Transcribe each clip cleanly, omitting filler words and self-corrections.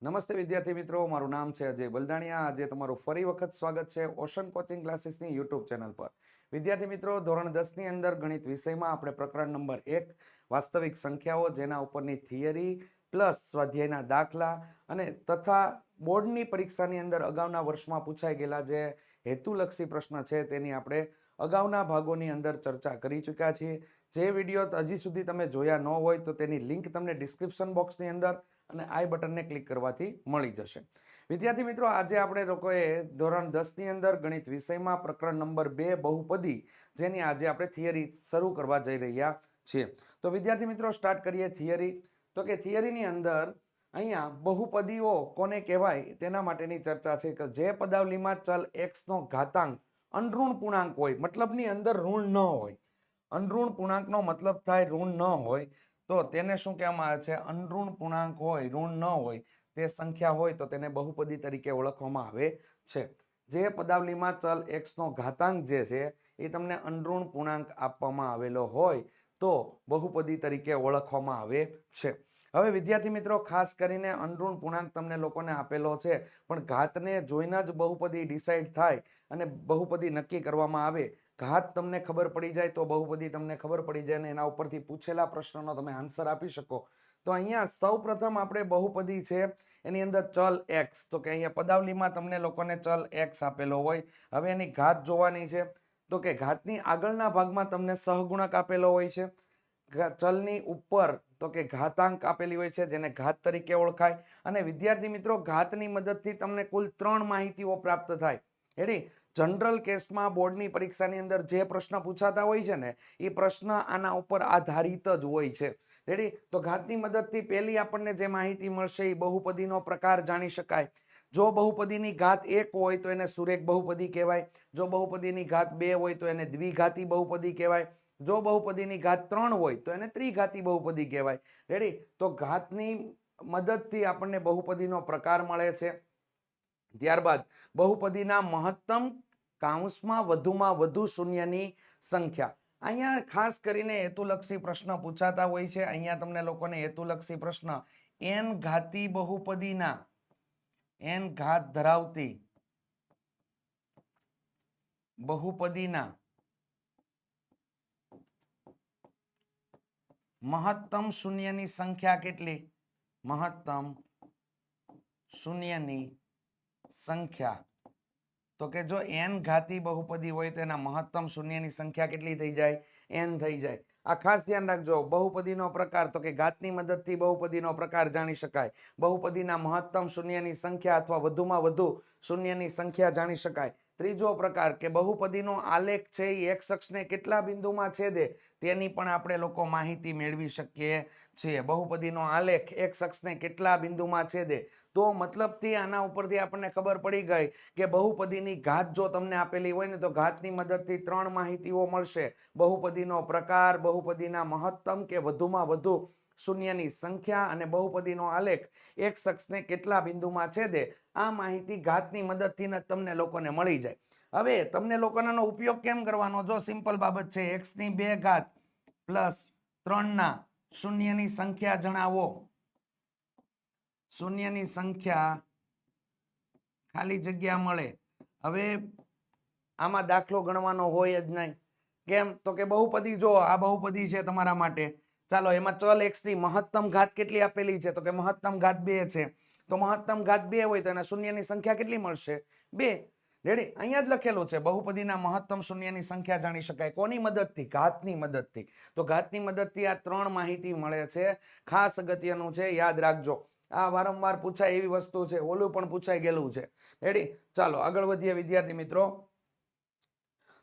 નમસ્તે વિદ્યાર્થી મિત્રો, મારું નામ છે અજય બલદાણિયા। આજે તમારું ફરી વખત સ્વાગત છે ઓશન કોચિંગ ક્લાસીસની યુટ્યુબ ચેનલ પર। વિદ્યાર્થી મિત્રો, ધોરણ 10 ની અંદર ગણિત વિષયમાં આપણે પ્રકરણ નંબર 1 વાસ્તવિક સંખ્યાઓ, જેના ઉપરની થિયરી પ્લસ સ્વાધ્યાયના દાખલા અને તથા બોર્ડની પરીક્ષાની અંદર અગાઉના વર્ષમાં પૂછાઈ ગયેલા જે હેતુલક્ષી પ્રશ્ન છે તેની આપણે અગાઉના ભાગોની અંદર ચર્ચા કરી ચૂક્યા છીએ। જે વિડીયો હજી સુધી તમે જોયા ન હોય તો તેની લિંક તમને ડિસ્ક્રિપ્શન બોક્સની અંદર અને આઈ બટનને ક્લિક કરવાથી મળી જશે। વિદ્યાર્થી મિત્રો, આજે આપણે લોકોએ ધોરણ 10 ની અંદર ગણિત વિષયમાં પ્રકરણ નંબર 2 બહુપદી, જેની આજે આપણે થિયરી શરૂ કરવા જઈ રહ્યા છીએ। તો વિદ્યાર્થી મિત્રો, સ્ટાર્ટ કરીએ થિયરી। તો કે થિયરીની અંદર અહીંયા બહુપદીઓ કોને કહેવાય તેના માટેની ચર્ચા છે કે જે પદાવલીમાં ચલ x નો ઘાતાંક અનઋણ પૂર્ણાંક હોય, મતલબની અંદર ઋણ ન હોય। અનઋણ પૂર્ણાંકનો મતલબ થાય ઋણ ન હોય, તો તેને શું કહેવામાં આવે છે? અનઋણ પૂર્ણાંક હોય, ઋણ ન હોય તે સંખ્યા હોય તો તેને બહુપદી તરીકે ઓળખવામાં આવે છે। જે પદાવલીમાં ચલ x નો ઘાતાંક જે છે એ તમને અનઋણ પૂર્ણાંક આપવામાં આવેલો હોય તો બહુપદી તરીકે ઓળખવામાં આવે છે। હવે વિદ્યાર્થી મિત્રો, ખાસ કરીને અનઋણ પૂર્ણાંક તમને લોકોને આપેલો છે, પણ ઘાતને જોઈને જ બહુપદી ડિસાઈડ થાય અને બહુપદી નક્કી કરવામાં આવે। ઘાત તમને ખબર પડી જાય તો બહુપદી તમને ખબર પડી જાય અને એના ઉપરથી પૂછેલા પ્રશ્નનો તમે આન્સર આપી શકો। તો અહીંયા સૌપ્રથમ આપણે બહુપદી છે એની અંદર ચલ x, તો કે અહીંયા પદાવલીમાં તમને લોકોને ચલ x આપેલો હોય। હવે એની ઘાત જોવાની છે, તો કે ઘાતની આગળના ભાગમાં તમને સહગુણક આપેલો હોય છે। ચલની ઉપર તો કે ઘાતાંક આપેલી હોય છે, જેને ઘાત તરીકે ઓળખાય। અને વિદ્યાર્થી મિત્રો, ઘાતની મદદથી તમને કુલ 3 માહિતીઓ પ્રાપ્ત થાય। રેડી? જનરલ કેસમાં બોર્ડની પરીક્ષાની અંદર જે પ્રશ્ન પૂછાતા હોય છે ને, એ પ્રશ્ન આના ઉપર આધારિત જ હોય છે। રેડી? તો ઘાતની મદદથી પહેલી આપણને જે માહિતી મળશે એ બહુપદીનો પ્રકાર જાણી શકાય। જો બહુપદીની ઘાત 1 હોય તો એને સુરેખ બહુપદી કહેવાય। જો બહુપદીની ઘાત 2 હોય તો એને દ્વિઘાતી બહુપદી કહેવાય। જો બહુપદીની ઘાત 3 હોય તો એને ત્રિઘાતી બહુપદી કહેવાય। રેડી? તો ઘાતની મદદથી આપણને બહુપદીનો પ્રકાર મળે છે। ત્યારબાદ બહુપદીના મહત્તમ કાઉન્સમાં વધુમાં વધુ શૂન્યની સંખ્યા। અહીંયા ખાસ કરીને હેતુલક્ષી પ્રશ્ન પૂછાતા હોય છે। અહીંયા તમને લોકોને હેતુલક્ષી પ્રશ્ન n ઘાતી બહુપદીના, n ઘાત ધરાવતી બહુપદીના મહત્તમ શૂન્યની સંખ્યા કેટલી? મહત્તમ શૂન્યની સંખ્યા। તો કે જો n ઘાતી બહુપદી હોય તો એના મહત્તમ શૂન્યની સંખ્યા કેટલી થઈ જાય? n થઈ જાય। આ ખાસ ધ્યાન રાખજો। બહુપદીનો પ્રકાર, તો કે ઘાતની મદદથી બહુપદીનો પ્રકાર જાણી શકાય। બહુપદીના મહત્તમ શૂન્યની સંખ્યા અથવા વધુમાં વધુ શૂન્યની સંખ્યા જાણી શકાય। ત્રીજો પ્રકાર કે બહુપદીનો આલેખ છે એ x અક્ષને કેટલા બિંદુમાં છેદે તેની પણ આપણે લોકો માહિતી મેળવી શકીએ છીએ। બહુપદીનો આલેખ x અક્ષને કેટલા બિંદુમાં છેદે, તો મતલબથી આના ઉપરથી આપણને ખબર પડી ગઈ કે બહુપદીની ઘાત જો તમને આપેલી હોય ને, તો ઘાતની મદદથી 3 માહિતીઓ મળશે: બહુપદીનો પ્રકાર, બહુપદીના મહત્તમ કે વધુમાં વધુ શૂન્યની સંખ્યા અને બહુપદીનો આલેખ x અક્ષને કેટલા બિંદુમાં છેદે। આ માહિતી ઘાતની મદદથી જ તમને લોકોને મળી જાય। હવે તમને લોકોનો ઉપયોગ કેમ કરવાનો? જો સિમ્પલ બાબત છે, x ની 2 ઘાત પ્લસ 3 ના શૂન્યની સંખ્યા જણાવો। શૂન્યની સંખ્યા ખાલી જગ્યા મળે। હવે આમાં દાખલો ગણવાનો હોય જ નહીં। કેમ? તો કે બહુપદી, જો આ બહુપદી છે તમારા માટે, ચાલો એમાં ચલ x ની મહત્તમ ઘાત કેટલી આપેલી છે? તો કે મહત્તમ ઘાત 2 છે। તો મહત્તમ ઘાત 2 હોય તો એના શૂન્યની સંખ્યા કેટલી મળશે? 2। રેડી? અહીંયા જ લખેલું છે બહુપદીના મહત્તમ શૂન્યની સંખ્યા જાણી શકાય કોની મદદથી? ઘાતની મદદથી। તો ઘાતની મદદથી આ 3 માહિતી મળે છે। ખાસ અગત્યનું છે, યાદ રાખજો। આ વારંવાર પૂછાય એવી વસ્તુ છે, ઓલું પણ પૂછાઈ ગયેલું છે। રેડી? ચાલો આગળ વધીએ વિદ્યાર્થી મિત્રો।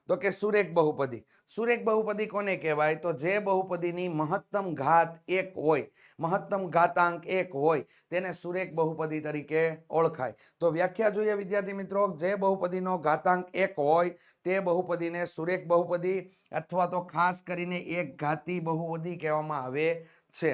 તો કે સુરેખ બહુપદી। સુરેખ બહુપદી કોને કહેવાય? તો જે બહુપદીની મહત્તમ ઘાત 1 હોય, મહત્તમ ઘાતાંક 1 હોય તેને સુરેખ બહુપદી તરીકે ઓળખાય। તો વ્યાખ્યા જોઈએ વિદ્યાર્થી મિત્રો। જે બહુપદીનો ઘાતાંક 1 હોય તે બહુપદીને સુરેખ બહુપદી અથવા તો ખાસ કરીને એક ઘાતી બહુપદી કહેવામાં આવે છે।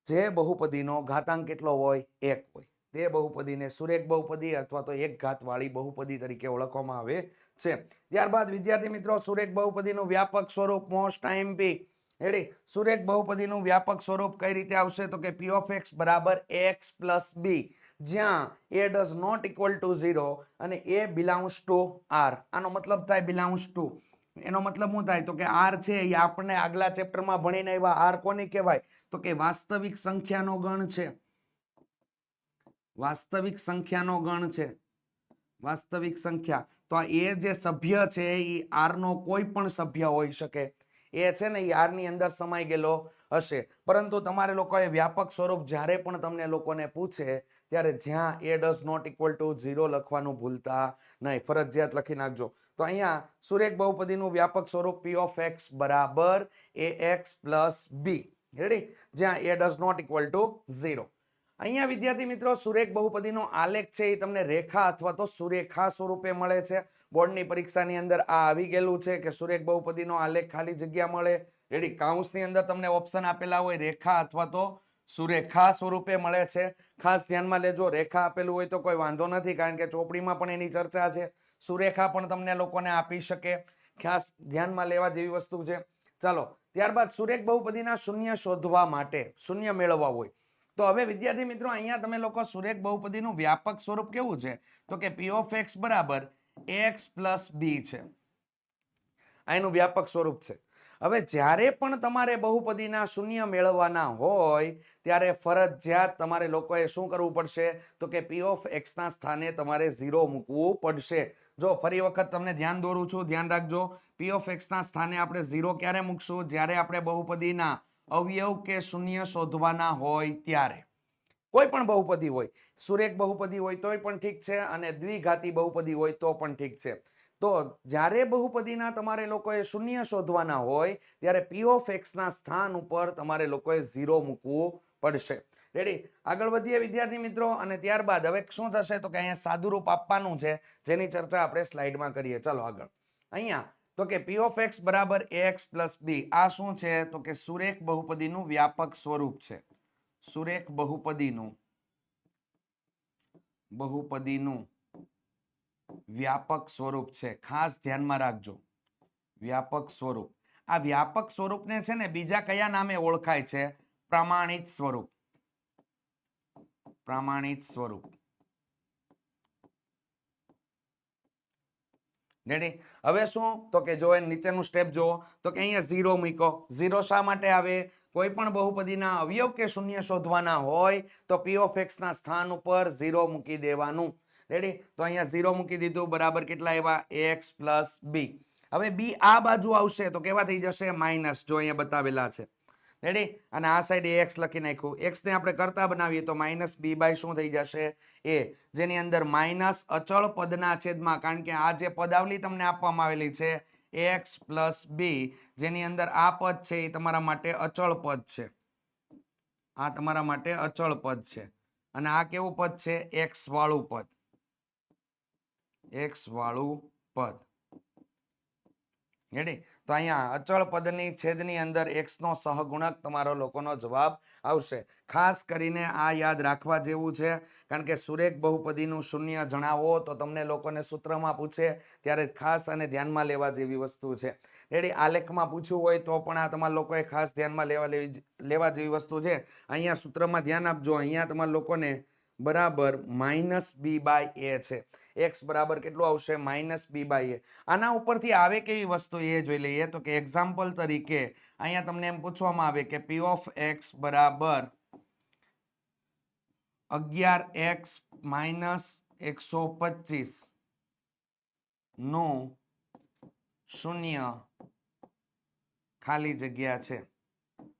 જે બહુપદીનો ઘાતાંક કેટલો હોય? 1 હોય તે બહુપદીને સુરેખ બહુપદી અથવા તો એક ઘાતવાળી બહુપદી તરીકે ઓળખવામાં આવે છે। ત્યારબાદ વિદ્યાર્થી મિત્રો, સુરેખ બહુપદીનું વ્યાપક સ્વરૂપ, મોસ્ટ આઈએમપી, રેડી? સુરેખ બહુપદીનું વ્યાપક સ્વરૂપ કઈ રીતે આવશે? તો કે p of x બરાબર x plus b, જ્યાં a does not equal to 0 અને a belongs to r. આનો મતલબ થાય belongs to, એનો મતલબ શું થાય? તો કે r છે એ આપણે આગલા ચેપ્ટરમાં ભણીને આવ્યા. r કોની કહેવાય? તો કે વાસ્તવિક સંખ્યાનો ગણ છે. વાસ્તવિક સંખ્યાનો ગણ છે. વાસ્તવિક સંખ્યા. તો આ એ જે સભ્ય છે એ r નો કોઈ પણ સભ્ય હોઈ શકે. એ છે ને એ r ની અંદર સમાઈ ગયેલો હશે. પરંતુ તમારે લોકોએ વ્યાપક સ્વરૂપ જ્યારે પણ તમને લોકોને પૂછે ત્યારે જ્યાં a does not equal to 0 લખવાનું ભૂલતા નહીં. ફરજિયાત લખી નાખજો. તો અહીંયા સુરેખ બહુપદીનું વ્યાપક સ્વરૂપ p of x બરાબર ax plus b. રેડી? જ્યાં a does not equal to 0. અહીંયા વિદ્યાર્થી મિત્રો સુરેખ બહુપદીનો આલેખ છે એ તમને રેખા અથવા તો સુરેખા સ્વરૂપે મળે છે. બોર્ડની પરીક્ષાની અંદર આ આવી ગયેલું છે કે સુરેખ બહુપદીનો આલેખ ખાલી જગ્યા મળે. રેડી? કાઉન્સની અંદર તમને ઓપ્શન આપેલા હોય રેખા અથવા તો સુરેખા સ્વરૂપે મળે છે. ખાસ ધ્યાનમાં લેજો, રેખા આપેલું હોય તો કોઈ વાંધો નથી, કારણ કે ચોપડીમાં પણ એની ચર્ચા છે. સુરેખા પણ તમને લોકોને આપી શકે. ખાસ ધ્યાનમાં લેવા જેવી વસ્તુ છે. ચાલો, ત્યારબાદ સુરેખ બહુપદીના શૂન્ય શોધવા માટે, શૂન્ય મેળવવા હોય તો હવે વિદ્યાર્થી મિત્રો અહીંયા તમે લોકો સુરેખ બહુપદીનું વ્યાપક સ્વરૂપ કેવું છે? તો કે p of x બરાબર x plus b છે. આ એનું વ્યાપક સ્વરૂપ છે. હવે જ્યારે પણ તમારે બહુપદીના શૂન્ય મેળવવાના હોય ત્યારે ફરજિયાત તમારે લોકોએ શું કરવું પડશે? તો કે p of x ના સ્થાને તમારે 0 મૂકવું પડશે. જો ફરી વખત તમને ધ્યાન દોરું છું, ધ્યાન રાખજો. p of x ના સ્થાને આપણે 0 ક્યારે મૂકશું? જ્યારે આપણે બહુપદીના અવયવ કે શૂન્ય શોધવાના હોય ત્યારે. કોઈ પણ બહુપદી હોય, સુરેખ બહુપદી હોય તોય પણ ઠીક છે અને દ્વિઘાતી બહુપદી હોય તો પણ ઠીક છે. તો જ્યારે બહુપદીના તમારે લોકોએ શૂન્ય શોધવાના હોય ત્યારે p of x ના સ્થાન ઉપર તમારે લોકોએ 0 મૂકવું પડશે. રેડી? આગળ વધીએ વિદ્યાર્થી મિત્રો, અને ત્યારબાદ હવે શું થશે? તો કે અહીંયા સાદુરૂપ આપવાનું છે જેની ચર્ચા આપણે સ્લાઇડમાં કરીએ. ચાલો આગળ. અહીંયા તો કે p of x બરાબર ax plus b. આ શું છે? તો કે સુરેખ બહુપદીનું વ્યાપક સ્વરૂપ છે. સુરેખ બહુપદીનું વ્યાપક સ્વરૂપ છે. ખાસ ધ્યાનમાં રાખજો, વ્યાપક સ્વરૂપ. આ વ્યાપક સ્વરૂપને છે ને બીજા કયા નામે ઓળખાય છે? પ્રમાણિત સ્વરૂપ. પ્રમાણિત સ્વરૂપ. રેડી? હવે શું? તો કે જો નીચેનું સ્ટેપ જુઓ, તો કે અહીંયા 0 મૂકો. 0 શા માટે આવે? કોઈ પણ બહુપદીના અવયવ કે શૂન્ય શોધવાના હોય તો p of x ના સ્થાન ઉપર 0 મૂકી દેવાનું. રેડી? તો અહીંયા 0 મૂકી દીધું. બરાબર કેટલા આવ્યા? x plus b. હવે b આ બાજુ આવશે તો કેવા થઈ જશે? માઇનસ. જો અહીંયા બતાવેલા છે. રેડી? અને આ સાઈડ x લખી નાખ્યું. x ને આપણે કરતા બનાવીએ તો માઇનસ b બાય શું થઈ જશે? a. જેની અંદર માઇનસ અચળ પદના છેદમાં, કારણ કે આ જે પદાવલી તમને આપવામાં આવેલી છે x plus b, જેની અંદર આ પદ છે એ તમારા માટે અચળ પદ છે. આ તમારા માટે અચળ પદ છે. અને આ કેવું પદ છે? x વાળું પદ. x વાળું પદ. રેડી? તો અહીંયા અચળ પદની છેદની અંદર x નો સહગુણક તમારો લોકોનો જવાબ આવશે. ખાસ કરીને આ યાદ રાખવા જેવું છે, કારણ કે સુરેખ બહુપદીનું શૂન્ય જણાવો તો તમને લોકોને સૂત્રમાં પૂછે ત્યારે ખાસ અને ધ્યાનમાં લેવા જેવી વસ્તુ છે. રેડી? આલેખમાં પૂછ્યું હોય તો પણ આ તમારા લોકોએ ખાસ ધ્યાનમાં લેવા જેવી વસ્તુ છે. અહીંયા સૂત્રમાં ધ્યાન આપજો. અહીંયા તમારા લોકોને બરાબર માઇનસ b બાય a છે. x બરાબર કેટલું આવશે? Minus b by a. આના ઉપરથી આવે કેવી વસ્તુ એ જોઈ લઈએ. તો કે એક્ઝામ્પલ તરીકે અહીંયા તમને એમ પૂછવામાં આવે કે p of x બરાબર 11x માઇનસ 125 નું શૂન્ય ખાલી જગ્યા છે.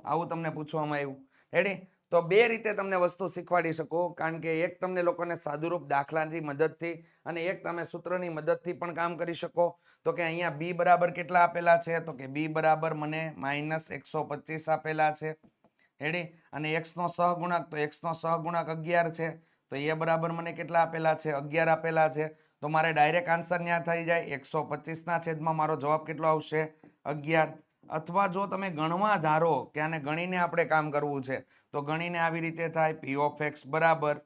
આવું તમને પૂછવામાં આવ્યું. રેડી? તો બે રીતે તમને વસ્તુ શીખવાડી શકું, કારણ કે એક તમને લોકોને સાદુરૂપ દાખલાની મદદથી અને એક તમે સૂત્રની મદદથી પણ કામ કરી શકો. તો કે અહીંયા b બરાબર કેટલા આપેલા છે? તો કે b બરાબર મને માઇનસ 125 આપેલા છે. રેડી? અને x નો સહગુણક, તો x નો સહગુણક 11 છે. તો એ બરાબર મને કેટલા આપેલા છે? 11 આપેલા છે. તો મારે ડાયરેક્ટ આન્સર ન્યા થઈ જાય. 125 ના છેદમાં મારો જવાબ કેટલો આવશે? 11. અથવા જો તમે ગણવા ધારો કે આને ગણીને આપણે કામ કરવું છે તો ગણીને આવી રીતે થાય p of x બરાબર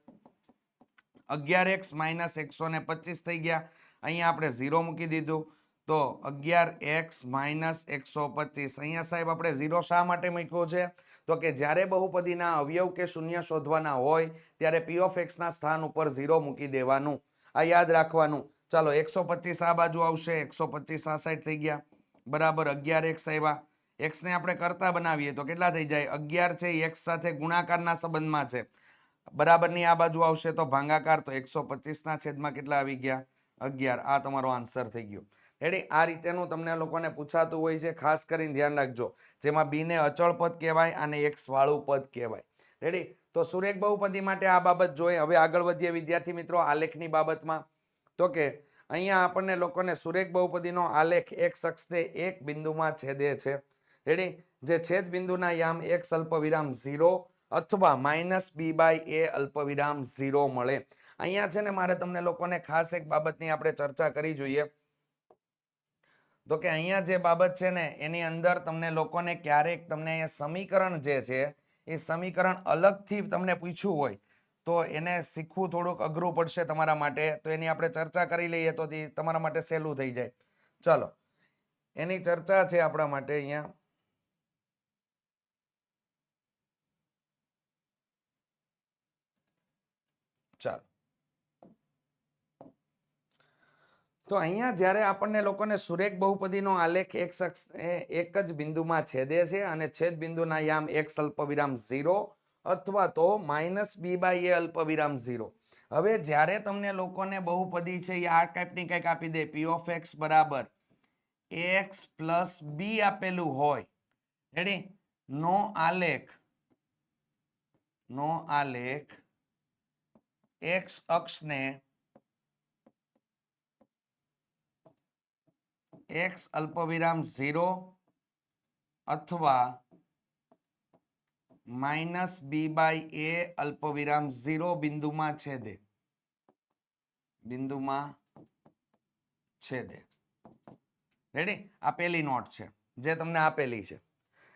11x માઇનસ 125 થઈ ગયા. અહીંયા આપણે 0 મૂકી દીધું. તો 11x માઇનસ 125. અહીંયા સાહેબ આપણે 0 શા માટે મૂક્યો છે? તો કે જ્યારે બહુપદીના અવયવ કે શૂન્ય શોધવાના હોય ત્યારે p ઓફ x ના સ્થાન ઉપર 0 મૂકી દેવાનું. આ યાદ રાખવાનું. ચાલો 125 આ બાજુ આવશે, 125 આ સાઈડ થઈ ગયા, બરાબર 11x આવ્યા. x ને આપણે કરતા બનાવીએ તો કેટલા થઈ જાય? 11 છે x સાથે ગુણાકારના સંબંધમાં છે, બરાબરની આ બાજુ આવશે તો ભાગાકાર, તો 125 ના છેદમાં કેટલા આવી ગયા? 11. આ તમારો આન્સર થઈ ગયો. રેડી? આ રીતેનું તમને લોકોને પૂછાતું હોય છે, ખાસ કરીને ધ્યાન રાખજો. જેમાં બી ને અચળ પદ કહેવાય અને એક્સ વાળું પદ કહેવાય. રેડી? તો સુરેખ બહુપદી માટે આ બાબત જોઈએ. હવે આગળ વધીએ વિદ્યાર્થી મિત્રો આલેખની બાબતમાં. તો કે અહીંયા આપણને લોકોને સુરેખ બહુપદીનો આલેખ x અક્ષને એક બિંદુમાં છેદે છે. રેડી? જે છેદ બિંદુના યામ x અલ્પવિરામ 0 અથવા માઇનસ b બાય a અલ્પવિરામ 0 મળે. અહીંયા છે ને મારે તમને લોકોને ખાસ એક બાબતની આપણે ચર્ચા કરી જોઈએ. તો કે અહીંયા જે બાબત છે ને એની અંદર તમને લોકોને ક્યારેક તમને અહીંયા સમીકરણ જે છે એ સમીકરણ અલગથી તમને પૂછ્યું હોય તો એને શીખવું થોડુંક અઘરું પડશે તમારા માટે. તો એની આપણે ચર્ચા કરી લઈએ તો તમારા માટે સહેલું થઈ જાય. ચાલો એની ચર્ચા છે આપણા માટે અહીંયા. ચાલો તો અહીંયા જ્યારે આપણને લોકોને સુરેખ બહુપદીનો આલેખ x અક્ષ એક જ બિંદુમાં છેદે છે અને છેદ બિંદુના યામ x અલ્પવિરામ 0 અથવા તો માઇનસ b બાય a અલ્પવિરામ 0. હવે જ્યારે તમને લોકોને બહુપદી છે એ આ ટાઈપની કંઈક આપી દે, p ઓફ x બરાબર ax પ્લસ b આપેલું હોય, રેડી? નો આલેખ x અક્ષને x અલ્પવિરામ 0 અથવા માઇનસ b બાય a અલ્પવિરામ 0 બિંદુમાં છેદે. રેડી? આ પહેલી નોટ છે જે તમને આપેલી છે.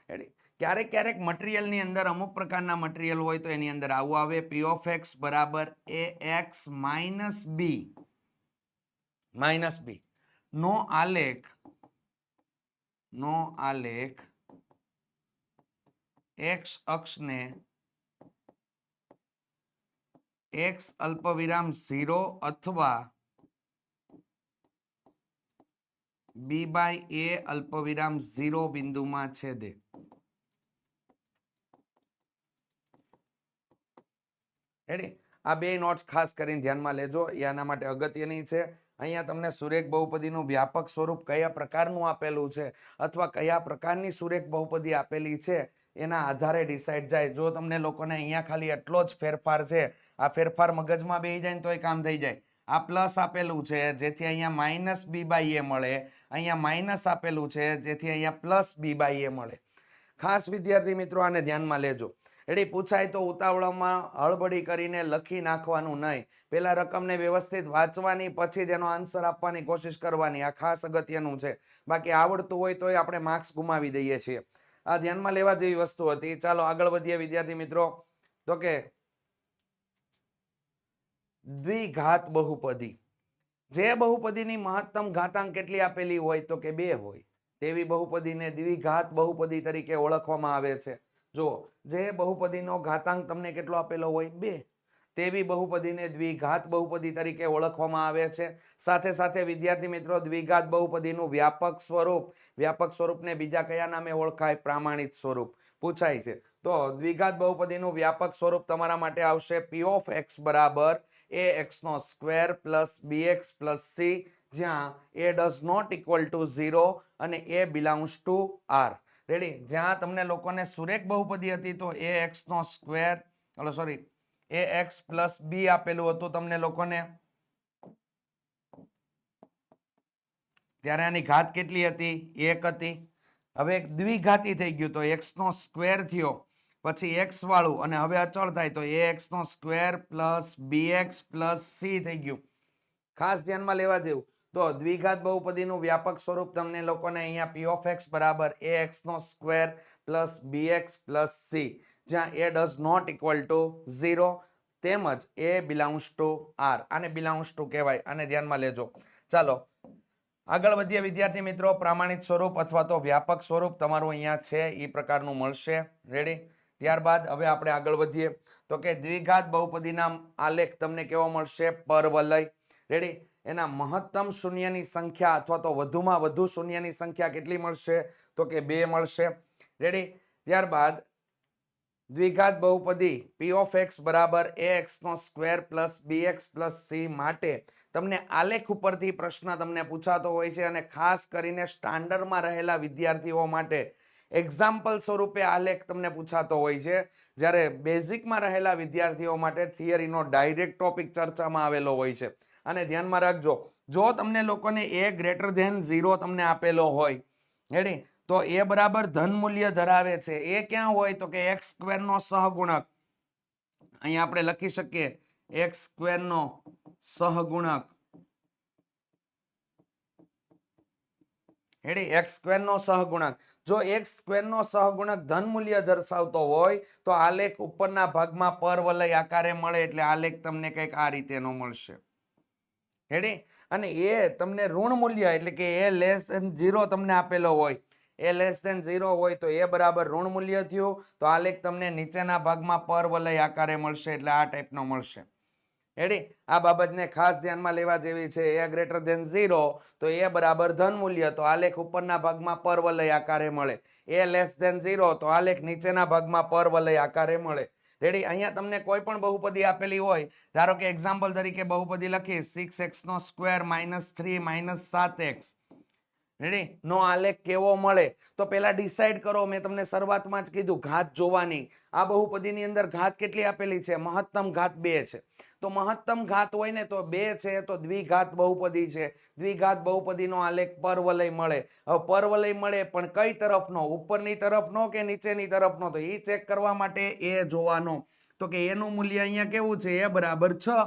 રેડી? ક્યારેક ક્યારેક મટીરિયલની અંદર અમુક પ્રકારના મટીરિયલ હોય તો એની અંદર આવું આવે, p ઓફ x બરાબર ax માઇનસ b નો આલેખ x અક્ષને x અલ્પવિરામ 0 અથવા b બાય a અલ્પવિરામ 0 બિંદુમાં છેદે. રેડી? આ બે નોટ્સ ખાસ કરીને ધ્યાનમાં લેજો, એના માટે અગત્યની છે. અહીંયા તમને સુરેખ બહુપદીનું વ્યાપક સ્વરૂપ કયા પ્રકારનું આપેલું છે અથવા કયા પ્રકારની સુરેખ બહુપદી આપેલી છે એના આધારે ડિસાઇડ જાય. જો તમને લોકોને અહીંયા ખાલી એટલો જ ફેરફાર છે, આ ફેરફાર મગજમાં બેસી જાય ને તો એ કામ થઈ જાય. આ પ્લસ આપેલું છે જેથી અહીંયા માઇનસ b બાય a મળે, અહીંયા માઇનસ આપેલું છે જેથી અહીંયા પ્લસ b બાય a મળે. ખાસ વિદ્યાર્થી મિત્રો આને ધ્યાનમાં લેજો. રેડી? પૂછાય તો ઉતાવળમાં હળબડી કરીને લખી નાખવાનું નહીં, પેલા રકમને વ્યવસ્થિત વાંચવાની પછી જ એનો આન્સર આપવાની કોશિશ કરવાની. આ ખાસ અગત્યનું છે. બાકી આવડતું હોય તો આપણે માર્ક્સ ગુમાવી દઈએ છીએ. આ ધ્યાનમાં લેવા જેવી વસ્તુ હતી. ચાલો આગળ વધીએ વિદ્યાર્થી મિત્રો. તો કે દ્વિઘાત બહુપદી, જે બહુપદીની મહત્તમ ઘાતાંક કેટલી આપેલી હોય તો કે 2 હોય તેવી બહુપદીને દ્વિઘાત બહુપદી તરીકે ઓળખવામાં આવે છે. જો જે બહુપદીનો ઘાતાંક તમને કેટલો આપેલો હોય 2 તેવી બહુપદીને દ્વિઘાત બહુપદી તરીકે ઓળખવામાં આવે છે. સાથે સાથે વિદ્યાર્થી મિત્રો દ્વિઘાત બહુપદીનું વ્યાપક સ્વરૂપને બીજા કયા નામે ઓળખાય? પ્રામાણિક સ્વરૂપ પૂછાય છે. તો દ્વિઘાત બહુપદીનું વ્યાપક સ્વરૂપ તમારા માટે આવશે p ઓફ x બરાબર ax નો square plus bx plus c, જ્યાં a does not equal to 0 અને a belongs to r. Ready? જ્યાં તમને લોકોને સુરેખ બહુપદી હતી તો ax નો સ્ક્વેર ax પ્લસ b આપેલું હતું તમને લોકોને, ત્યારે આની ઘાત કેટલી હતી? 1 હતી. હવે દ્વિઘાતી થઈ ગયું તો x નો સ્ક્વેર થયો, પછી x વાળું અને હવે અચળ થાય તો ax નો square plus bx plus c થઈ ગયું. ખાસ ધ્યાનમાં લેવા જેવું. તો દ્વિઘાત બહુપદીનું વ્યાપક સ્વરૂપ તમને લોકોને અહીંયા p ઓફ x બરાબર ax નો square plus bx plus c, જ્યાં a does not equal to 0 તેમજ a બિલોંગ્સ ટુ r. આને બિલોંગ્સ ટુ કહેવાય, આને ધ્યાનમાં લેજો. ચાલો આગળ વધીએ વિદ્યાર્થી મિત્રો, પ્રામાણિક સ્વરૂપ અથવા તો વ્યાપક સ્વરૂપ તમારું અહીંયા છે એ પ્રકારનું મળશે. રેડી? ત્યારબાદ હવે આપણે આગળ વધીએ તો કે દ્વિઘાત બહુપદીના આલેખ તમને કેવો મળશે? પરવલય. રેડી? એના મહત્તમ શૂન્યની સંખ્યા અથવા તો વધુમાં વધુ શૂન્યની સંખ્યા કેટલી મળશે? તો કે 2 મળશે. રેડી? ત્યારબાદ દ્વિઘાત બહુપદી p of x બરાબર ax નો square plus bx plus c માટે તમને આલેખ ઉપરથી પ્રશ્ન તમને પૂછાતો હોય છે અને ખાસ કરીને સ્ટાન્ડર્ડમાં રહેલા વિદ્યાર્થીઓ માટે એક્ઝામ્પલ સ્વરૂપે આલેખ તમને પૂછાતો હોય છે, જ્યારે બેઝિકમાં રહેલા વિદ્યાર્થીઓ માટે થિયરીનો ડાયરેક્ટ ટોપિક ચર્ચામાં આવેલો હોય છે. અને ધ્યાનમાં રાખજો, જો તમને લોકોને a ગ્રેટર ધેન 0 તમને આપેલો હોય, રેડી, તો એ બરાબર ધન મૂલ્ય ધરાવે છે. એ ક્યાં હોય? તો કે એક્સ સ્ક્વેર નો સહગુણક. અહીંયા આપણે લખી શકીએ એક્સ સ્ક્વેર નો સહગુણક. રેડી? એક્સ સ્ક્વેર નો સહગુણક. જો એક્સ સ્ક્વેર નો સહગુણક ધન મૂલ્ય દર્શાવતો હોય તો આલેખ ઉપરના ભાગમાં પરવલય આકારે મળે, એટલે આલેખ તમને કંઈક આ રીતેનો મળશે. રેડી? અને એ તમને ઋણ મૂલ્ય એટલે કે એ લેસ ધેન 0 તમને આપેલો હોય, એ લેસ ધેન 0 હોય તો એ બરાબર ઋણ મૂલ્ય થયું, તો આલેખ તમને નીચેના ભાગમાં પરવલય આકારે મળશે, એટલે આ ટાઈપનો મળશે. રેડી? આ બાબતને ખાસ ધ્યાનમાં લેવા જેવી છે. એ ગ્રેટર ધેન 0 તો એ બરાબર ધન મૂલ્ય, તો આલેખ ઉપરના ભાગમાં પરવલય આકારે મળે. એ લેસ ધેન 0 તો આલેખ નીચેના ભાગમાં પરવલય આકારે મળે. રેડી? અહીંયા તમને કોઈ પણ બહુપદી આપેલી હોય, ધારો કે એક્ઝામ્પલ તરીકે બહુપદી લખી 6x નો સ્ક્વેર -3 7x, રેડી, નો આલેખ કેવો મળે? તો પહેલા ડિસાઈડ કરો. મેં તમને શરૂઆતમાં જ કીધું ઘાત જોવાની. આ બહુપદીની અંદર ઘાત કેટલી આપેલી છે? મહત્તમ ઘાત 2 છે. તો મહત્તમ ઘાત હોય ને તો 2 છે તો દ્વિઘાત બહુપદી છે. દ્વિઘાત બહુપદીનો આલેખ પરવલય મળે. હવે પરવલય મળે પણ કઈ તરફનો? ઉપરની તરફનો કે નીચેની તરફનો? તો એ ચેક કરવા માટે એ જોવાનો. તો કે એનું મૂલ્ય અહીંયા કેવું છે? એ બરાબર 6.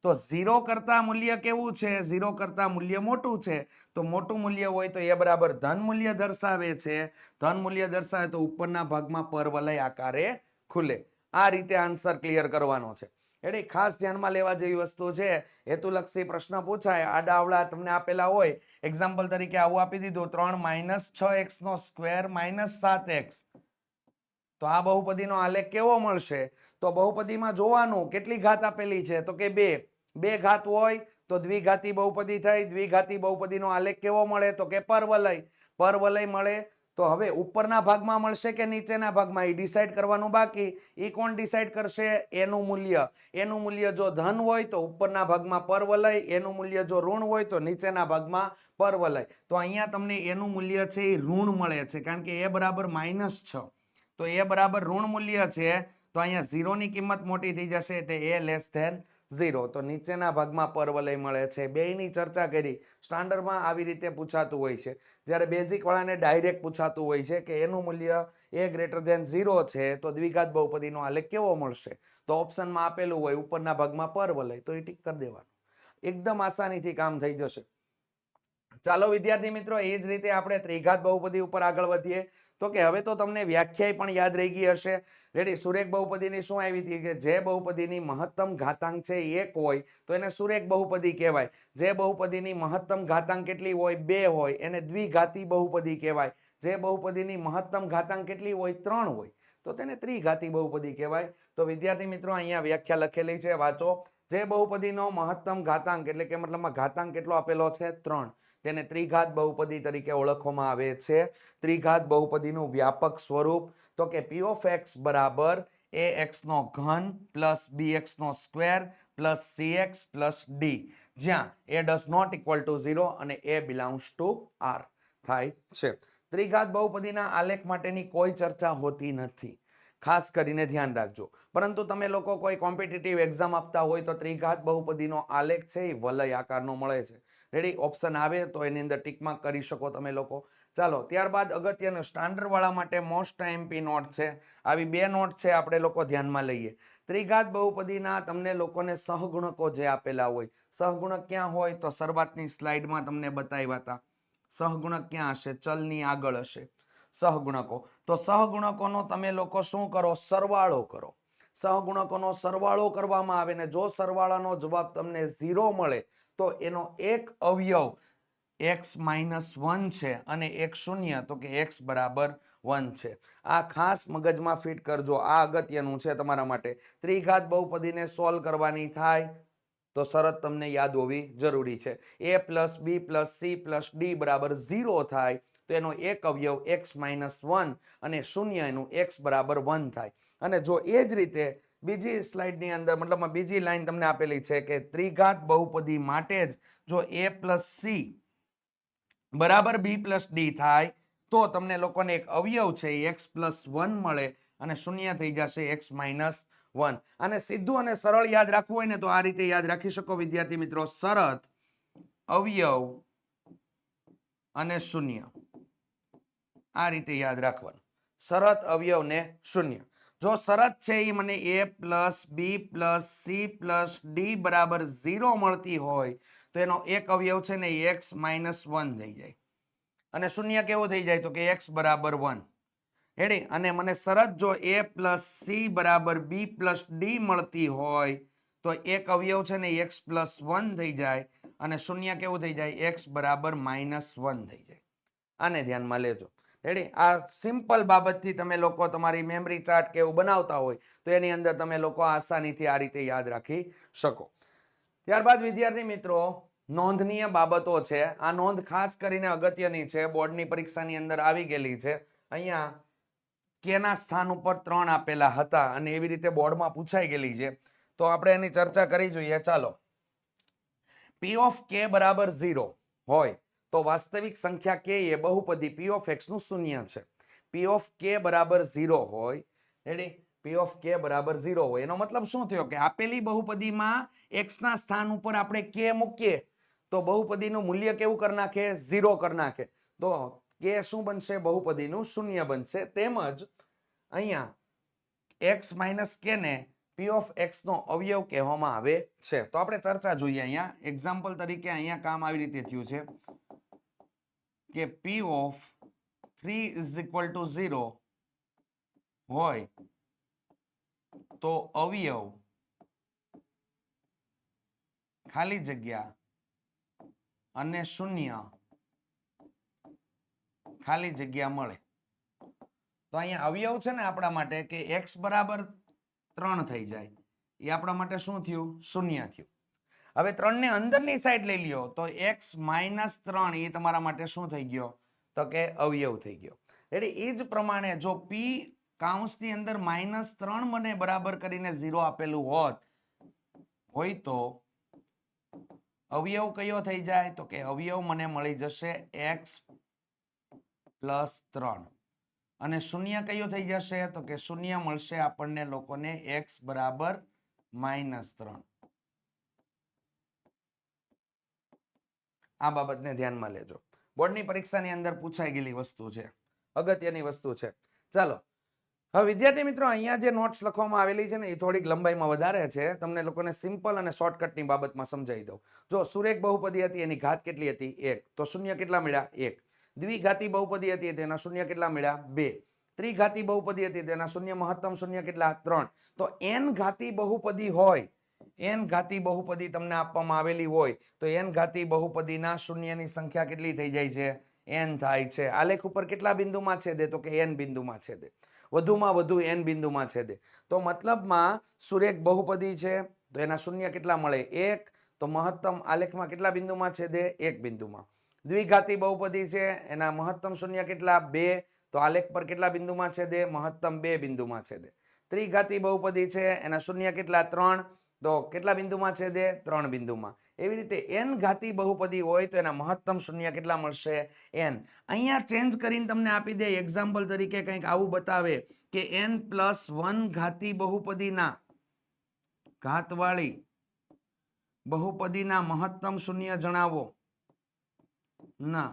તો 0 કરતા મૂલ્ય કેવું છે? 0 કરતા મૂલ્ય મોટું છે. તો મોટું મૂલ્ય હોય તો એ બરાબર ધન મૂલ્ય દર્શાવે છે. ધન મૂલ્ય દર્શાવે તો ઉપરના ભાગમાં પરવલય આકારે ખુલે. આ રીતે આન્સર ક્લિયર કરવાનો છે. એટલે ખાસ ધ્યાનમાં લેવા જેવી વસ્તુ છે. હેતુલક્ષી પ્રશ્ન પૂછાય, આડાઅવળા તમને આપેલા હોય, એક્ઝામ્પલ તરીકે આવું આપી દીધું 3 6x નો સ્ક્વેર -7x, તો આ બહુપદીનો આલેખ કેવો મળશે? તો બહુપદીમાં જોવાનું કેટલી ઘાત આપેલી છે? તો કે 2. 2 ઘાત હોય તો દ્વિઘાતી બહુપદી થઈ. દ્વિઘાતી બહુપદીનો આલેખ કેવો મળે? તો કે પરવલય. પરવલય મળે તો હવે ઉપરના ભાગમાં મળશે કે નીચેના ભાગમાં, એ ડિસાઈડ કરવાનું બાકી. એ કોણ ડિસાઈડ કરશે? એનું મૂલ્ય. એનું મૂલ્ય જો ધન હોય તો ઉપરના ભાગમાં પરવલય, એનું મૂલ્ય જો ઋણ હોય તો નીચેના ભાગમાં પરવલય. તો અહીંયા તમને એનું મૂલ્ય છે એ ઋણ મળે છે, કારણ કે એ બરાબર -6, તો એ બરાબર ઋણ મૂલ્ય છે. તો અહીંયા 0 ની કિંમત મોટી થઈ જશે, એટલે એ લેસ ધેન 0, તો નીચેના ભાગમાં પરવલય મળે છે. બેયની ચર્ચા કરી. સ્ટાન્ડર્ડમાં આવી રીતે પૂછાતું હોય છે, જ્યારે બેઝિક વાળાને ડાયરેક્ટ પૂછાતું હોય છે કે એનું મૂલ્ય એ ગ્રેટર ધેન 0 છે તો દ્વિઘાત બહુપદીનો આલેખ કેવો મળશે? તો ઓપ્શનમાં આપેલું હોય ઉપરના ભાગમાં પરવલય, તો એ ટીક કરી દેવાનું. એકદમ આસાનીથી કામ થઈ જશે. ચાલો વિદ્યાર્થી મિત્રો, એ જ રીતે આપણે ત્રિઘાત બહુપદી ઉપર આગળ વધીએ. તો કે હવે તો તમને વ્યાખ્યા પણ યાદ રહી ગઈ હશે. રેડી? સુરેખ બહુપદીની શું આવી હતી? કે જે બહુપદીની મહત્તમ ઘાતાંક છે 1 હોય તો એને સુરેખ બહુપદી કહેવાય. જે બહુપદીની મહત્તમ ઘાતાંક કેટલી હોય? 2 હોય, એને દ્વિઘાતી બહુપદી કહેવાય. જે બહુપદીની મહત્તમ ઘાતાંક કેટલી હોય? 3 હોય, તો તેને ત્રિઘાતી બહુપદી કહેવાય. તો વિદ્યાર્થી મિત્રો અહીંયા વ્યાખ્યા લખેલી છે, વાંચો. જે બહુપદીનો મહત્તમ ઘાતાંક એટલે કે મતલબમાં ઘાતાંક કેટલો આપેલો છે? 3, તેને ત્રિઘાત બહુપદી તરીકે ઓળખવામાં આવે છે. ત્રિઘાત બહુપદીનું વ્યાપક સ્વરૂપ તો કે p of x બરાબર ax નો ઘન પ્લસ bx નો square plus cx plus d, જ્યાં a does not equal to 0 અને a belongs to r થાય છે. ત્રિઘાત બહુપદીના આલેખ માટેની કોઈ ચર્ચા હોતી નથી, ખાસ કરીને ધ્યાન રાખજો. પરંતુ તમે લોકો કોઈ કોમ્પિટિટિવ એક્ઝામ આપતા હોય તો ત્રિઘાત બહુપદીનો આલેખ છે એ વલય આકારનો મળે છે. રેડી? ઓપ્શન આવે તો એની અંદર ટીક માર્ક કરી શકો તમે લોકો. ચાલો ત્યારબાદ અગત્યનું સ્ટાન્ડર્ડ વાળા માટે મોસ્ટ એમપી નોટ છે. આવી 2 નોટ છે, આપણે લોકો ધ્યાનમાં લઈએ. ત્રિઘાત બહુપદીના તમને લોકોને સહગુણકો જે આપેલા હોય, સહગુણક ક્યાં હોય? તો શરૂઆતની સ્લાઇડમાં તમને બતાવ્યા હતા. સહગુણક ક્યાં હશે? ચલની આગળ હશે સહગુણકો. તો સહગુણકોનો તમે લોકો શું કરો? સરવાળો કરો. સહગુણકોનો સરવાળો કરવામાં આવે ને જો સરવાળાનો જવાબ તમને 0 મળે તો એનો એક અવયવ x -1 છે અને એક શૂન્ય તો કે x બરાબર 1 છે. આ ખાસ મગજમાં ફિટ કરજો, આ અગત્યનું છે તમારા માટે. ત્રિઘાત બહુપદીને સોલ્વ કરવાની થાય તો શરત તમને યાદ હોવી જરૂરી છે. a plus b plus c plus d બરાબર 0 થાય તો એનો એક અવયવ x -1 અને શૂન્ય એનું x બરાબર 1 થાય. અને જો એ જ રીતે બીજી સ્લાઇડની અંદર મતલબ બીજી લાઈન તમને આપેલી છે કે ત્રિઘાત બહુપદી માટે જ જો a પ્લસ c બરાબર b પ્લસ d થાય તો તમને લોકોને એક અવયવ છે x પ્લસ 1 મળે અને શૂન્ય થઈ જશે x -1. અને સીધું અને સરળ યાદ રાખવું હોય ને તો આ રીતે યાદ રાખી શકો વિદ્યાર્થી મિત્રો. શરત, અવયવ અને શૂન્ય, આ રીતે યાદ રાખવાનું. શરત, અવયવ ને શૂન્ય. જો શરત છે એ મને a plus b plus c plus d બરાબર 0 મળતી હોય તો એનો એક અવયવ છે ને x -1 થઈ જાય અને શૂન્ય કેવો થઈ જાય તો કે x બરાબર 1. રેડી? અને મને શરત જો a પ્લસ c બરાબર b પ્લસ d મળતી હોય તો એક અવયવ છે ને x પ્લસ 1 થઈ જાય અને શૂન્ય કેવું થઈ જાય x બરાબર -1 થઈ જાય. આને ધ્યાનમાં લેજો. રેડી? આ સિમ્પલ બાબતથી તમે લોકો તમારી મેમરી ચાર્ટ કે એવું બનાવતા હોય તો એની અંદર તમે લોકો આસાનીથી આ રીતે યાદ રાખી શકો. ત્યારબાદ વિદ્યાર્થી મિત્રો નોંધનીય બાબતો છે. આ નોંધ ખાસ કરીને અગત્યની છે, બોર્ડની પરીક્ષાની અંદર આવી ગયેલી છે. અહીંયા કેના સ્થાન ઉપર 3 આપેલા હતા અને એવી રીતે બોર્ડમાં પૂછાઈ ગયેલી છે તો આપણે એની ચર્ચા કરી જોઈએ. ચાલો. p ઓફ k બરાબર 0 હોય તો વાસ્તવિક સંખ્યા k એ બહુપદી p ઓફ x નું શૂન્ય છે. p ઓફ k બરાબર 0 હોય, રેડી? p ઓફ k બરાબર 0 હોય એનો મતલબ શું થયો કે આપેલી બહુપદીમાં x ના સ્થાન ઉપર આપણે k મૂકીએ તો બહુપદીનું મૂલ્ય કેવું કરી નાખે? 0 કરી નાખે. તો k શું બનશે? બહુપદીનું શૂન્ય બનશે. તેમજ અહીંયા x માઇનસ k ને p ઓફ x નો અવયવ કહેવામાં આવે છે. તો આપણે ચર્ચા જોઈએ. અહીંયા એક્ઝામ્પલ તરીકે અહીંયા કામ આવી રીતે થયું છે કે p of 3 is equal to 0 હોય તો અવયવ ખાલી જગ્યા અને શૂન્ય ખાલી જગ્યા મળે. તો અહીંયા અવયવ છે ને આપણા માટે કે x બરાબર 3 થઈ જાય એ આપણા માટે શું થયું? શૂન્ય થયું. હવે 3 ને અંદરની સાઈડ લઈ લ્યો તો x -3 એ તમારા માટે શું થઈ ગયો? તો કે અવયવ થઈ ગયો. રેડી? એ જ પ્રમાણે જો p કાઉન્સની અંદર -3 મને બરાબર કરીને 0 આપેલું હોય તો અવયવ કયો થઈ જાય? તો કે અવયવ મને મળી જશે x +3 અને શૂન્ય કયો થઈ જશે? તો કે શૂન્ય મળશે આપણને લોકોને x બરાબર -3. આ બાબતને ધ્યાનમાં લેજો. બોર્ડની પરીક્ષાની અંદર પૂછાઈ ગયેલી વસ્તુ છે, અગત્યની વસ્તુ છે. ચાલો, હવે વિદ્યાર્થી મિત્રો અહીંયા જે નોટ્સ લખવામાં આવેલી છે ને એ થોડીક લંબાઈમાં વધારે છે. તમને લોકોને સિમ્પલ અને શોર્ટકટની બાબતમાં સમજાવી દઉં. જો સુરેખ બહુપદી હતી એની ઘાત કેટલી હતી? 1. તો શૂન્ય કેટલા મળ્યા? 1. દ્વિઘાતી બહુપદી હતી તેના શૂન્ય કેટલા મળ્યા? 2. ત્રિઘાતી બહુપદી હતી તેના શૂન્ય મહત્તમ શૂન્ય કેટલા? 3. તો n ઘાતી બહુપદી હોય, n ઘાતી બહુપદી તમને આપવામાં આવેલી હોય તો n ઘાતી બહુપદીના શૂન્યની સંખ્યા કેટલી થઈ જાય છે? n થાય છે. આલેખ ઉપર કેટલા બિંદુમાં છેદે? તો કે n બિંદુમાં છેદે. વધુમાં વધુ n બિંદુમાં છેદે. તો મતલબમાં સુરેખ બહુપદી છે તો એના શૂન્ય કેટલા મળે? 1. તો મહત્તમ આલેખમાં કેટલા બિંદુમાં છેદે? 1 બિંદુમાં. દ્વિઘાતી બહુપદી છે એના મહત્તમ શૂન્ય કેટલા? 2. તો આલેખ પર કેટલા બિંદુમાં છેદે? મહત્તમ 2 બિંદુમાં છેદે. ત્રિઘાતી બહુપદી છે એના શૂન્ય કેટલા? 3. તો કેટલા બિંદુમાં છેદે? 3 બિંદુમાં. એવી રીતે n ઘાતી બહુપદી હોય તો એના મહત્તમ શૂન્ય કેટલા મળશે? n. અહીંયા ચેન્જ કરીને તમને આપી દે એક્ઝામ્પલ તરીકે કંઈક આવું બતાવે કે n+1 ઘાતી બહુપદીના ઘાતવાળી બહુપદીના મહત્તમ શૂન્ય જણાવો. ના,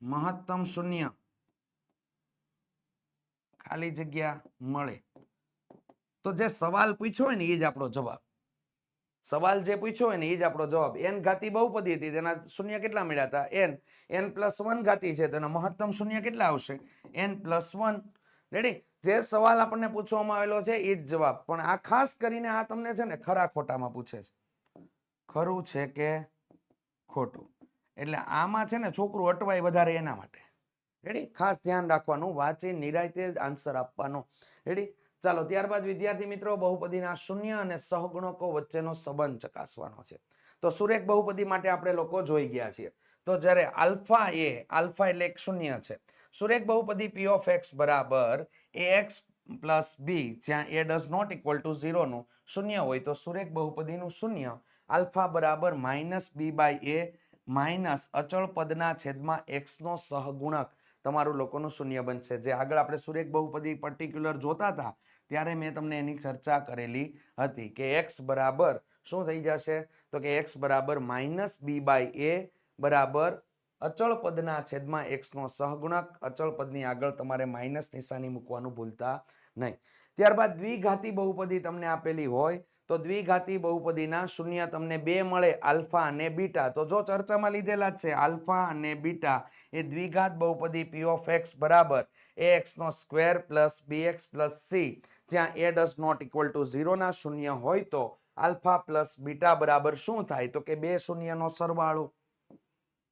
મહત્તમ શૂન્ય ખાલી જગ્યા મળે. તો જે સવાલ પૂછ્યો હોય ને એ જ આપણો જવાબ. સવાલ જે પૂછ્યો હોય ને એ જ આપણો જવાબ. n ઘાતી બહુપદી હતી તેના શૂન્ય કેટલા મળ્યા હતા? n+1 ઘાતી છે તો એના મહત્તમ શૂન્ય કેટલા આવશે? n+1. રેડી? જે સવાલ આપણને પૂછવામાં આવેલો છે એ જ જવાબ. પણ આ ખાસ કરીને આ તમને છે ને ખરા ખોટામાં પૂછે છે. ખરું છે કે ખોટું. એટલે આમાં છે ને છોકરું અટવાય વધારે એના માટે. રેડી? ખાસ ધ્યાન રાખવાનું, વાંચી નિરાયતે આન્સર આપવાનો. રેડી? ચાલો, ત્યારબાદ વિદ્યાર્થી મિત્રો બહુપદીના શૂન્ય અને સહગુણકો વચ્ચેનો સંબંધ ચકાસવાનો છે. તો સુરેખ બહુપદી માટે આપણે લોકો જોઈ ગયા છીએ. તો જ્યારે આલ્ફા એટલે એક શૂન્ય છે. સુરેખ બહુપદી p of x બરાબર ax પ્લસ b, જ્યાં a does not equal to 0 નું શૂન્ય હોય તો સુરેખ બહુપદીનું શૂન્ય આલ્ફા બરાબર minus b by a minus અચળ પદના છેદમાં x નો સહગુણક તમારું લોકોનું શૂન્ય બનશે. જે આગળ આપણે સુરેખ બહુપદી પર્ટિક્યુલર જોતા હતા ત્યારે મેં તમને એની ચર્ચા કરેલી હતી કે x બરાબર શું થઈ જશે? તો કે x બરાબર માઇનસ b બાય a બરાબર અચળ પદના છેદમાં x નો સહગુણક. અચળ પદની આગળ તમારે માઇનસ નિશાની મૂકવાનું ભૂલતા નહીં. ત્યારબાદ દ્વિઘાતી બહુપદી તમને આપેલી હોય તો દ્વિઘાતી બહુપદીના શૂન્ય તમને બે મળે, આલ્ફા અને બીટા. તો જો ચર્ચામાં લીધેલા જ છે આલ્ફા અને બીટા એ દ્વિઘાત બહુપદી p of x બરાબર ax નો square plus bx plus c, જ્યાં a does not equal to 0 ના શૂન્ય હોય તો આલ્ફા પ્લસ બીટા બરાબર શું થાય? તો કે બે શૂન્યનો સરવાળો.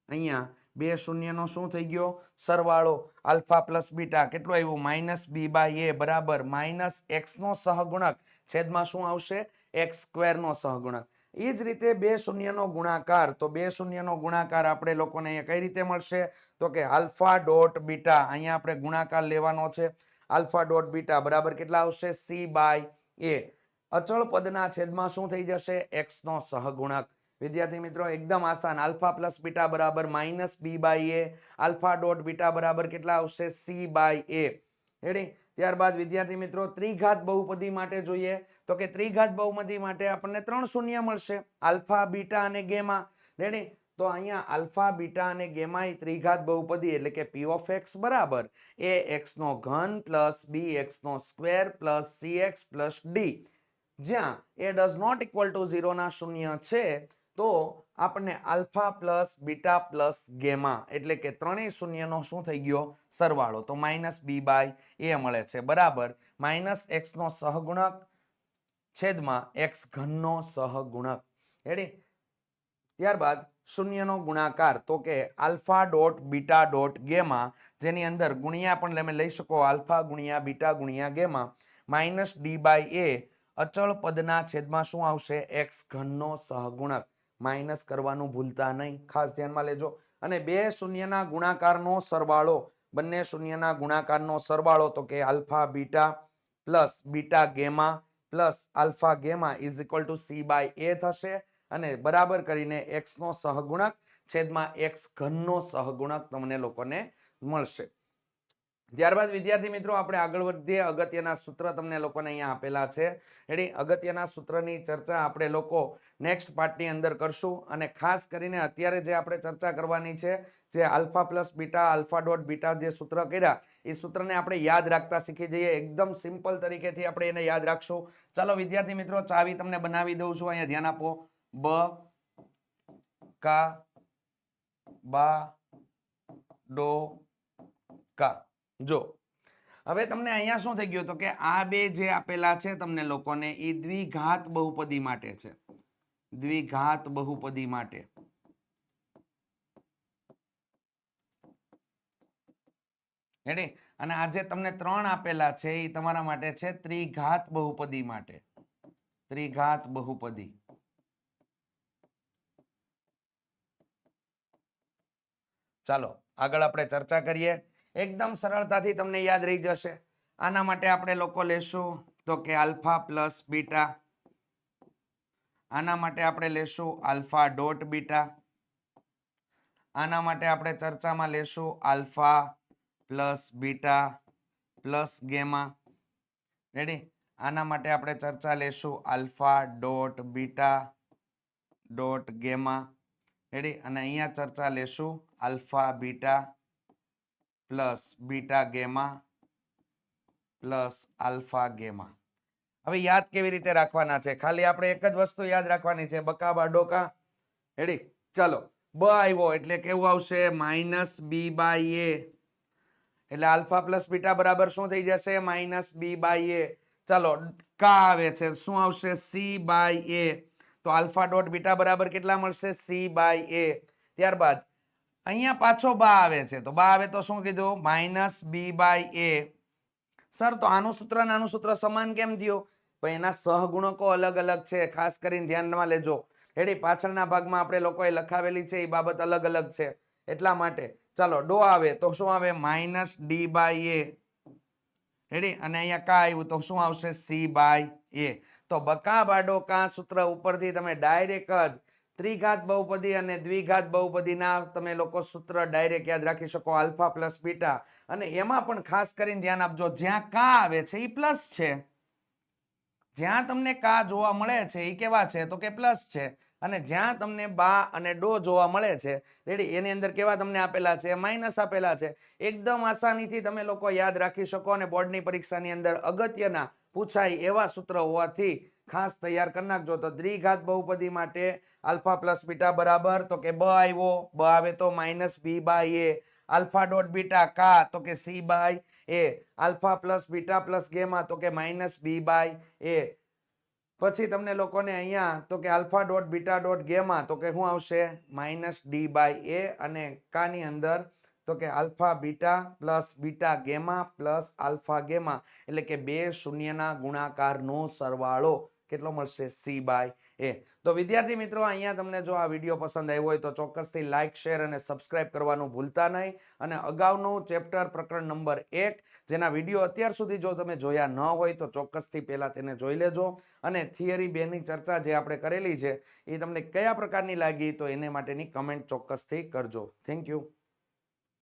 અહીંયા બે શૂન્યનો શું થઈ ગયો? સરવાળો. આલ્ફા પ્લસ બીટા કેટલું આવ્યું? માઇનસ b બાય a બરાબર માઇનસ x નો સહગુણક છેદમાં શું આવશે? x સ્ક્વેર નો સહગુણક. એ જ રીતે બે શૂન્યનો ગુણાકાર. તો બે શૂન્યનો ગુણાકાર આપણે લોકોને અહીંયા કઈ રીતે મળશે? તો કે આલ્ફા ડોટ બીટા, અહીંયા આપણે ગુણાકાર લેવાનો છે. આલ્ફા ડોટ બીટા બરાબર કેટલા આવશે? c by a. અચળ પદના છેદમાં શું થઈ જશે? x નો સહગુણક. વિદ્યાર્થી મિત્રો એકદમ આસાન. આલ્ફા પ્લસ બીટા બરાબર minus b by a. Alpha dot beta બરાબર કેટલા આવશે? c by a. રેડી? ત્યારબાદ વિદ્યાર્થી મિત્રો ત્રિઘાત બહુપદી માટે જોઈએ તો કે ત્રિઘાત બહુપદી માટે આપણને ત્રણ શૂન્ય મળશે, આલ્ફા બીટા અને ગેમા. રેડી? તો અહીંયા આલ્ફા બીટા અને ગેમા એ ત્રિઘાત બહુપદી એટલે કે p of x બરાબર ax નો ઘન પ્લસ bx નો square plus cx plus d, જ્યાં a does not equal to 0 ના શૂન્ય છે તો આપણને alpha plus beta plus gamma એટલે કે ત્રણેય શૂન્યનો શું થઈ ગયો? સરવાળો. તો માઇનસ b બાય a મળે છે બરાબર માઇનસ x નો સહગુણક છેદમાં x ઘનનો સહગુણક. રેડી? ત્યારબાદ શૂન્યનો ગુણાકાર તો કે alpha dot beta dot gamma, જેની અંદર ગુણ્યા પણ તમે લઈ શકો, આલ્ફા ગુણ્યા બીટા ગુણ્યા gamma minus d by a અચળ પદના છેદમાં શું આવશે? x ઘનનો સહગુણક. માઇનસ કરવાનું ભૂલતા નહીં, ખાસ ધ્યાનમાં લેજો. અને બે શૂન્યના ગુણાકારનો સરવાળો, બંને શૂન્યના ગુણાકારનો સરવાળો તો કે alpha beta plus beta gamma plus alpha gamma is equal to c by a થશે અને બરાબર કરીને x નો સહગુણક છેદમાં x ઘનનો સહગુણક તમને લોકોને મળશે. ત્યારબાદ વિદ્યાર્થી મિત્રો આપણે આગળ વધીએ. અગત્યના સૂત્ર તમને લોકોને અહીંયા આપેલા છે. રેડી? અગત્યના સૂત્રની ચર્ચા આપણે લોકો નેક્સ્ટ પાર્ટની અંદર કરશું. અને ખાસ કરીને અત્યારે જે આપણે ચર્ચા કરવાની છે, જે alpha plus beta alpha dot beta જે સૂત્ર કર્યા એ સૂત્રને આપણે યાદ રાખતા શીખી જઈએ. એકદમ સિમ્પલ તરીકેથી આપણે એને યાદ રાખશું. ચાલો વિદ્યાર્થી મિત્રો ચાવી તમને બનાવી દઉં છું. અહીંયા ધ્યાન આપો. બ કા બા ડો કા. જો હવે તમને અહીંયા શું થઈ ગયું? તો કે આ બે જે આપેલા છે તમને લોકોને એ દ્વિઘાત બહુપદી માટે છે. દ્વિઘાત બહુપદી માટે. રેડી? અને આ જે તમને ત્રણ આપેલા છે એ તમારા માટે છે ત્રિઘાત બહુપદી માટે. ત્રિઘાત બહુપદી. ચાલો આગળ આપણે ચર્ચા કરીએ. એકદમ સરળતાથી તમને યાદ રહી જશે. આના માટે આપણે લોકો લેશું તો કે આલ્ફા પ્લસ બીટા. આના માટે આપણે લેશું આલ્ફા ડોટ બીટા. આના માટે આપણે ચર્ચામાં લેશું alpha plus beta plus gamma. Ready? આના માટે આપણે ચર્ચા લેશું alpha dot beta dot gamma. Ready? અને અહીંયા ચર્ચા લેશું alpha beta plus beta gamma plus alpha gamma. હવે યાદ કેવી રીતે રાખવાના છે? ખાલી આપણે એક જ વસ્તુ યાદ રાખવાની છે, બકા બાડોકા. રેડી? ચાલો, બ આવ્યો એટલે કેવું આવશે? માઇનસ બી બાય એ. એટલે આલ્ફા પ્લસ બીટા બરાબર શું થઈ જશે? માઇનસ બી બાય એ. ચાલો, કા આવે છે શું આવશે? C by A. તો આલ્ફા ડોટ બીટા બરાબર કેટલા મળશે? સી બાય એ. ત્યારબાદ અહીંયા પાછો બા આવે છે, તો બા આવે તો શું કીધું? Minus B by A. Sir તો આનું સૂત્ર અને આનું સૂત્ર સમાન કેમ થયું? પણ એના સહગુણકો અલગ અલગ છે, ખાસ કરીને ધ્યાનમાં લેજો. રેડી, પાછળના ભાગમાં આપણે લોકોએ લખાવેલી છે એ બાબત અલગ અલગ છે, એટલા માટે. ચાલો ડો આવે તો શું આવે? Minus D by A. Ready, અને અહીંયા કા આવ્યું તો શું આવશે? C by A. તો બકા બાડો કા સૂત્ર ઉપરથી તમે ડાયરેક્ટ જ ત્રિઘાત બહુપદી અને દ્વિઘાત બહુપદીના તમે લોકો સૂત્ર ડાયરેક્ટ યાદ રાખી શકો, આલ્ફા પ્લસ બીટા. અને એમાં પણ ખાસ કરીને ધ્યાન આપજો, જ્યાં કા આવે છે એ પ્લસ છે. જ્યાં તમને કા જોવા મળે છે એ કેવા છે? તો કે પ્લસ છે. અને જ્યાં તમને બા અને ડો જોવા મળે છે, રેડી, એની અંદર કેવા તમને આપેલા છે? માઇનસ આપેલા છે. એકદમ આસાનીથી તમે લોકો યાદ રાખી શકો અને બોર્ડની પરીક્ષાની અંદર અગત્યના પૂછાય એવા સૂત્ર હોવાથી ખાસ તૈયાર કરી નાખજો. તો દ્વિઘાત બહુપદી માટે આલ્ફા પ્લસ બીટા બરાબર, તો કે બ આવ્યો, બ આવે તો minus B by A. Alpha dot beta કા, તો કે C by A. Alpha plus beta plus gamma, તો કે માઇનસ બી બાય એ. પછી તમને લોકોને અહીંયા તો કે alpha dot beta dot gamma, તો કે શું આવશે? માઇનસ ડી બાય એ. અને કાની અંદર તો કે alpha beta plus beta gamma plus alpha gamma, એટલે કે બે શૂન્યના ગુણાકારનો સરવાળો કેટલો મળશે? C by A. તો વિદ્યાર્થી મિત્રો, અહીંયા તમને જો આ વિડીયો પસંદ આવ્યો હોય તો ચોક્કસથી લાઇક, શેર અને સબસ્ક્રાઇબ કરવાનું ભૂલતા નહીં. અને અગાઉનું ચેપ્ટર પ્રકરણ નંબર 1 જેના વિડીયો અત્યાર સુધી જો તમે જોયા ન હોય તો ચોક્કસથી પહેલા તેને જોઈ લેજો. અને થિયરી 2 ની ચર્ચા જે આપણે કરેલી છે એ તમને કયા પ્રકારની લાગી તો એને માટેની કમેન્ટ ચોક્કસથી કરજો. Thank you.